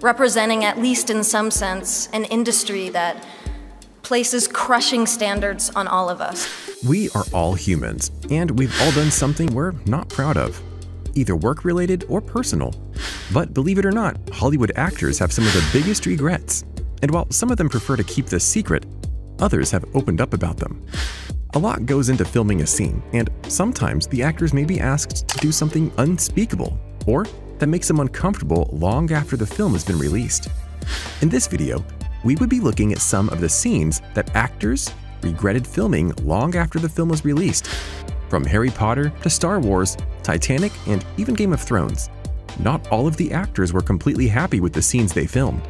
representing, at least in some sense, an industry that places crushing standards on all of us. We are all humans, and we've all done something we're not proud of, either work-related or personal. But believe it or not, Hollywood actors have some of the biggest regrets. And while some of them prefer to keep this secret, others have opened up about them. A lot goes into filming a scene, and sometimes the actors may be asked to do something unspeakable, or that makes them uncomfortable long after the film has been released. In this video, we would be looking at some of the scenes that actors regretted filming long after the film was released. From Harry Potter to Star Wars, Titanic, and even Game of Thrones. Not all of the actors were completely happy with the scenes they filmed.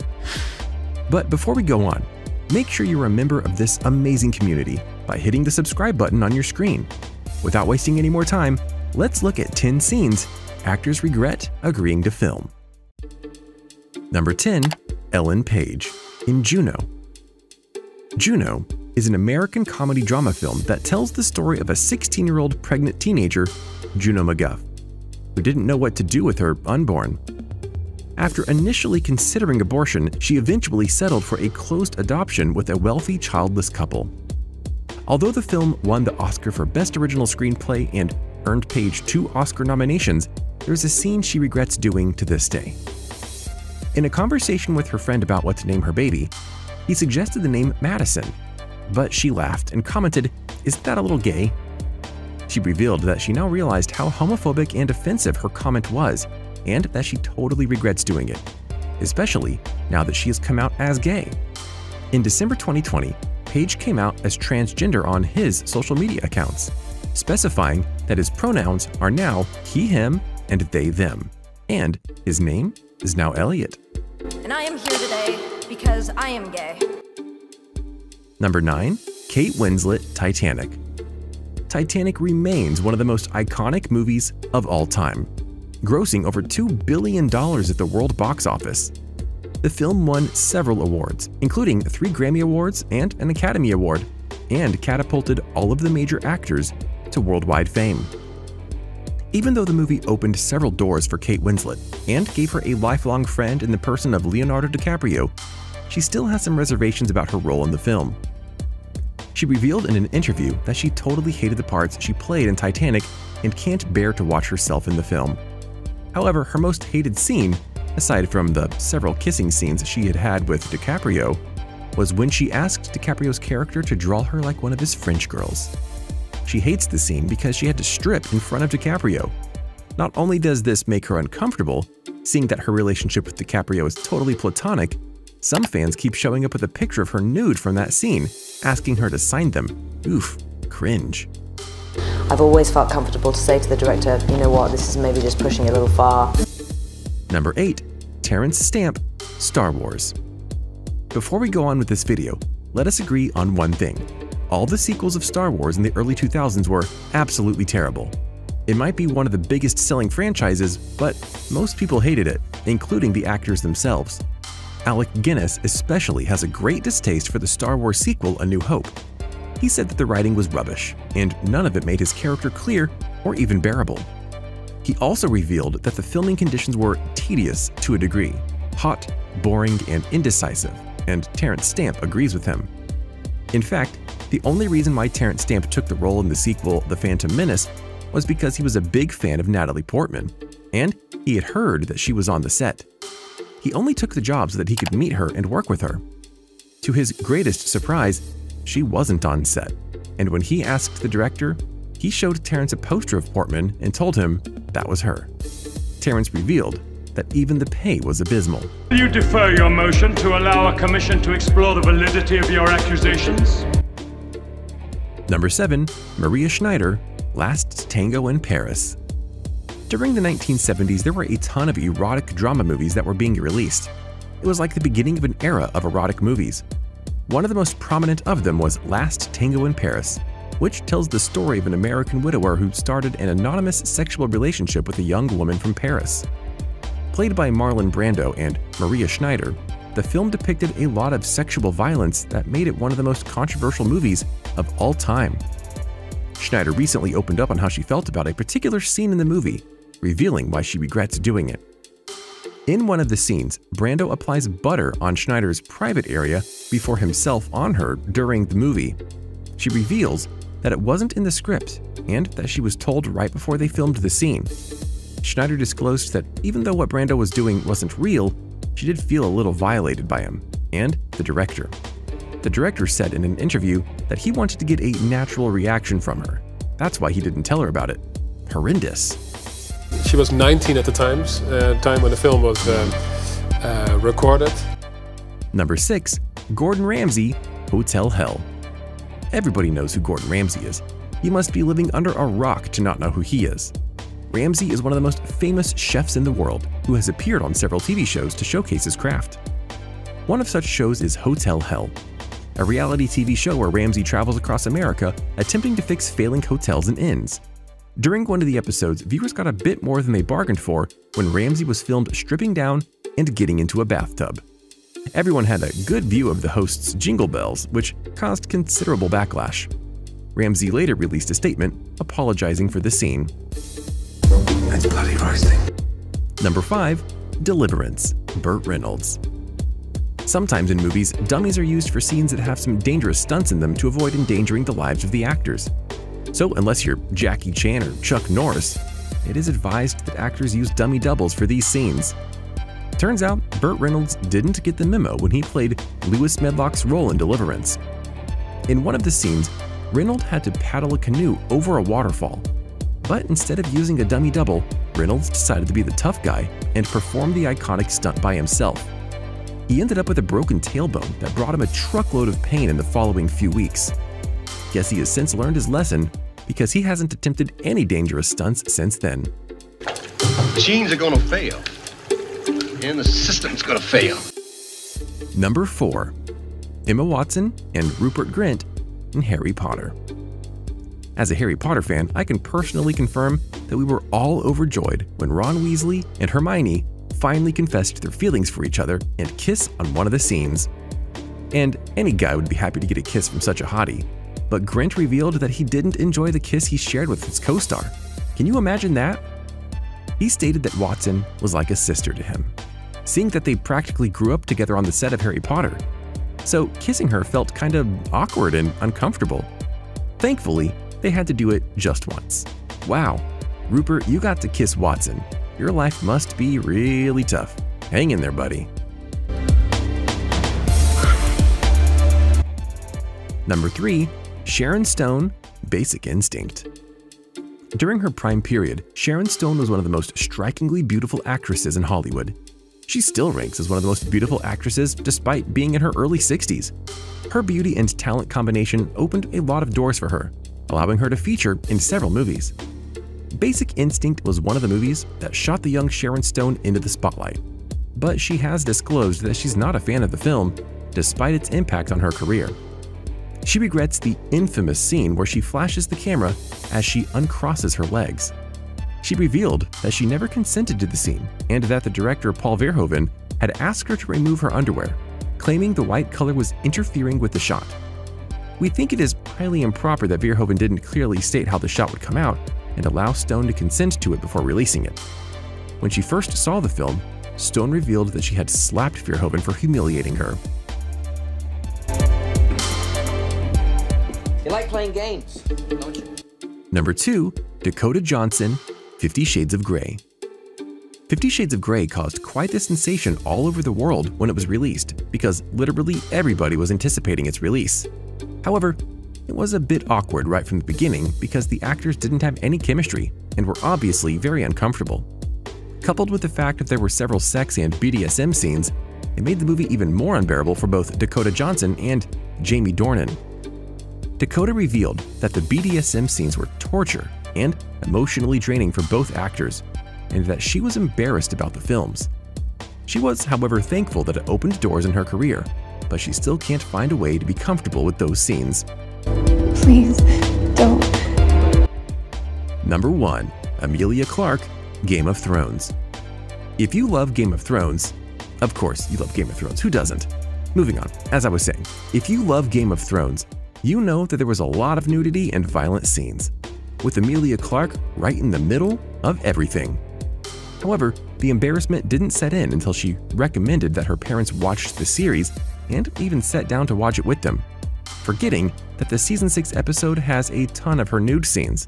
But before we go on, make sure you're a member of this amazing community by hitting the subscribe button on your screen. Without wasting any more time, let's look at 10 scenes actors regret agreeing to film. Number 10. Ellen Page in JUNO. JUNO is an American comedy drama film that tells the story of a 16-year-old pregnant teenager, JUNO McGuff, who didn't know what to do with her unborn. After initially considering abortion, she eventually settled for a closed adoption with a wealthy childless couple. Although the film won the Oscar for Best Original Screenplay and earned Page 2 Oscar nominations, there's a scene she regrets doing to this day. In a conversation with her friend about what to name her baby, he suggested the name Madison, but she laughed and commented, "Isn't that a little gay?" She revealed that she now realized how homophobic and offensive her comment was, and that she totally regrets doing it, especially now that she has come out as gay. In December 2020, Page came out as transgender on his social media accounts, specifying that his pronouns are now he, him, and they, them, and his name is now Elliot. And I am here today because I am gay. Number 9. Kate Winslet, Titanic. Titanic remains one of the most iconic movies of all time, grossing over $2 billion at the world box office. The film won several awards, including 3 Grammy Awards and an Academy Award, and catapulted all of the major actors to worldwide fame. Even though the movie opened several doors for Kate Winslet and gave her a lifelong friend in the person of Leonardo DiCaprio, she still has some reservations about her role in the film. She revealed in an interview that she totally hated the parts she played in Titanic and can't bear to watch herself in the film. However, her most hated scene, aside from the several kissing scenes she had had with DiCaprio, was when she asked DiCaprio's character to draw her like one of his French girls. She hates the scene because she had to strip in front of DiCaprio. Not only does this make her uncomfortable, seeing that her relationship with DiCaprio is totally platonic, some fans keep showing up with a picture of her nude from that scene, asking her to sign them. Oof, cringe. I've always felt comfortable to say to the director, you know what, this is maybe just pushing it a little far. Number 8. Terence Stamp, Star Wars. Before we go on with this video, let us agree on one thing. All the sequels of Star Wars in the early 2000s were absolutely terrible. It might be one of the biggest selling franchises, but most people hated it, including the actors themselves. Alec Guinness especially has a great distaste for the Star Wars sequel A New Hope. He said that the writing was rubbish, and none of it made his character clear or even bearable. He also revealed that the filming conditions were tedious to a degree, hot, boring, and indecisive, and Terence Stamp agrees with him. In fact, the only reason why Terence Stamp took the role in the sequel The Phantom Menace was because he was a big fan of Natalie Portman, and he had heard that she was on the set. He only took the job so that he could meet her and work with her. To his greatest surprise, she wasn't on set, and when he asked the director, he showed Terence a poster of Portman and told him that was her. Terence revealed that even the pay was abysmal. Will you defer your motion to allow a commission to explore the validity of your accusations? Number 7. Maria Schneider, Last Tango in Paris. During the 1970s, there were a ton of erotic drama movies that were being released. It was like the beginning of an era of erotic movies. One of the most prominent of them was Last Tango in Paris, which tells the story of an American widower who started an anonymous sexual relationship with a young woman from Paris. Played by Marlon Brando and Maria Schneider, the film depicted a lot of sexual violence that made it one of the most controversial movies of all time. Schneider recently opened up on how she felt about a particular scene in the movie, revealing why she regrets doing it. In one of the scenes, Brando applies butter on Schneider's private area before himself on her during the movie. She reveals that it wasn't in the script and that she was told right before they filmed the scene. Schneider disclosed that even though what Brando was doing wasn't real, she did feel a little violated by him and the director. The director said in an interview that he wanted to get a natural reaction from her. That's why he didn't tell her about it. Horrendous. She was 19 at the time when the film was recorded. Number 6. Gordon Ramsay, Hotel Hell. Everybody knows who Gordon Ramsay is. You must be living under a rock to not know who he is. Ramsay is one of the most famous chefs in the world who has appeared on several TV shows to showcase his craft. One of such shows is Hotel Hell, a reality TV show where Ramsay travels across America attempting to fix failing hotels and inns. During one of the episodes, viewers got a bit more than they bargained for when Ramsay was filmed stripping down and getting into a bathtub. Everyone had a good view of the host's jingle bells, which caused considerable backlash. Ramsay later released a statement apologizing for the scene. That's bloody roasting. Number 5. Deliverance, Burt Reynolds. Sometimes in movies, dummies are used for scenes that have some dangerous stunts in them to avoid endangering the lives of the actors. So unless you're Jackie Chan or Chuck Norris, it is advised that actors use dummy doubles for these scenes. Turns out, Burt Reynolds didn't get the memo when he played Lewis Medlock's role in Deliverance. In one of the scenes, Reynolds had to paddle a canoe over a waterfall. But instead of using a dummy double, Reynolds decided to be the tough guy and performed the iconic stunt by himself. He ended up with a broken tailbone that brought him a truckload of pain in the following few weeks. Guess he has since learned his lesson because he hasn't attempted any dangerous stunts since then. Machines are gonna fail, and the system's gonna fail. Number 4. Emma Watson and Rupert Grint in Harry Potter. As a Harry Potter fan, I can personally confirm that we were all overjoyed when Ron Weasley and Hermione finally confessed their feelings for each other and kiss on one of the scenes. And any guy would be happy to get a kiss from such a hottie. But Grint revealed that he didn't enjoy the kiss he shared with his co-star. Can you imagine that? He stated that Watson was like a sister to him, seeing that they practically grew up together on the set of Harry Potter. So kissing her felt kind of awkward and uncomfortable. Thankfully, they had to do it just once. Wow, Rupert, you got to kiss Watson. Your life must be really tough. Hang in there, buddy. Number 3. Sharon Stone, Basic Instinct. During her prime period, Sharon Stone was one of the most strikingly beautiful actresses in Hollywood. She still ranks as one of the most beautiful actresses despite being in her early 60s. Her beauty and talent combination opened a lot of doors for her, allowing her to feature in several movies. Basic Instinct was one of the movies that shot the young Sharon Stone into the spotlight, but she has disclosed that she's not a fan of the film, despite its impact on her career. She regrets the infamous scene where she flashes the camera as she uncrosses her legs. She revealed that she never consented to the scene and that the director Paul Verhoeven had asked her to remove her underwear, claiming the white color was interfering with the shot. We think it is highly improper that Verhoeven didn't clearly state how the shot would come out and allow Stone to consent to it before releasing it. When she first saw the film, Stone revealed that she had slapped Verhoeven for humiliating her. You like playing games, don't you? Number 2. Dakota Johnson, 50 Shades of Grey. 50 Shades of Grey caused quite the sensation all over the world when it was released, because literally everybody was anticipating its release. However, it was a bit awkward right from the beginning because the actors didn't have any chemistry and were obviously very uncomfortable. Coupled with the fact that there were several sex and BDSM scenes, it made the movie even more unbearable for both Dakota Johnson and Jamie Dornan. Dakota revealed that the BDSM scenes were torture and emotionally draining for both actors, and that she was embarrassed about the films. She was, however, thankful that it opened doors in her career, but she still can't find a way to be comfortable with those scenes. Please, don't. Number 1. Emilia Clarke, Game of Thrones. If you love Game of Thrones, of course you love Game of Thrones, who doesn't? Moving on, as I was saying, if you love Game of Thrones, you know that there was a lot of nudity and violent scenes, with Emilia Clarke right in the middle of everything. However, the embarrassment didn't set in until she recommended that her parents watch the series and even sat down to watch it with them, forgetting that the season 6 episode has a ton of her nude scenes.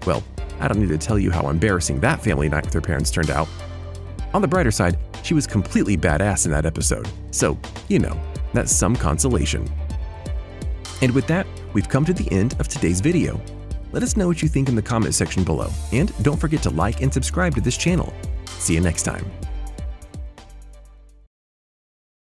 Well, I don't need to tell you how embarrassing that family night with her parents turned out. On the brighter side, she was completely badass in that episode, so, you know, that's some consolation. And with that, we've come to the end of today's video. Let us know what you think in the comment section below, and don't forget to like and subscribe to this channel. See you next time.